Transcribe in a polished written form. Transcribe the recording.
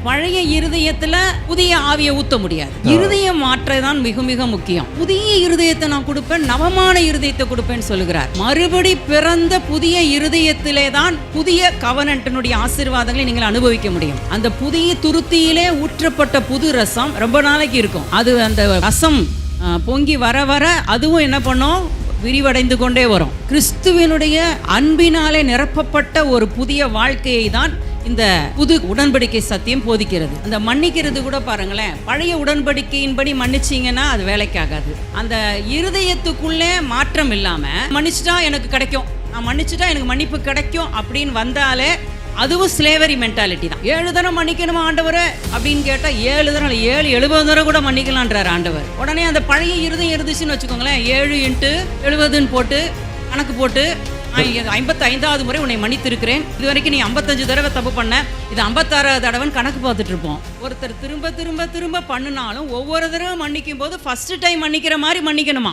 பழைய இருதயத்துல புதிய ஆவியை ஊத்த முடியாது. இருதயம் மாற்றதான் மிக மிக முக்கியம். புதிய இருதயத்தை நான் கொடுப்பேன், நவமான இருதயத்தை கொடுப்பேன்னு சொல்லுகிறார். மறுபடி பிறந்த புதிய இருதயத்திலே தான் புதிய கவனன்ட்டினுடைய ஆசீர்வாதங்களை நீங்கள் அனுபவிக்க முடியும். அந்த புதிய துருத்தியிலே ஊற்றப்பட்ட புது ரசம் ரொம்ப நாளைக்கு இருக்கும். அது அந்த ரசம் பொங்கி வர வர அதுவும் என்ன பண்ணும், விரிவடைந்து கொண்டே வரும். கிறிஸ்துவினுடைய அன்பினாலே நிரப்பப்பட்ட ஒரு புதிய வாழ்க்கையை தான் இந்த புது உடன்படிக்கை சத்தியம் போதிக்கிறது. அந்த மன்னிக்கிறது கூட பாருங்களேன், பழைய உடன்படிக்கையின்படி மன்னிச்சிங்கன்னா அது வேலைக்காகாது. அந்த இருதயத்துக்குள்ளே மாற்றம் இல்லாம மன்னிச்சுட்டா எனக்கு கிடைக்கும், நான் மன்னிச்சுட்டா எனக்கு மன்னிப்பு கிடைக்கும் அப்படின்னு வந்தாலே அதுவும் ஸ்லேவரி மென்டாலிட்டி தான். 7 தரம் மன்னிக்கணுமா ஆண்டவரே அப்படின்னு கேட்டா 7 தரம் 7 70 தரம் கூட மன்னிக்கலான்றார் ஆண்டவர். உடனே அந்த பழைய இருதயம் இருந்துச்சுன்னு வச்சுக்கோங்களேன், 7 × 70 போட்டு கணக்கு போட்டு 55வது முறை உன்னை மன்னித்திருக்கிறேன், இது வரைக்கும் நீ 55 தடவை தப்பு பண்ண, இது 56வது தடவைன்னு கணக்கு பார்த்துட்டு இருப்போம். ஒருத்தர் திரும்ப திரும்ப திரும்ப பண்ணினாலும் ஒவ்வொரு தடவை மன்னிக்கும் போது ஃபர்ஸ்ட் டைம் மன்னிக்கிற மாதிரி மன்னிக்கணுமா.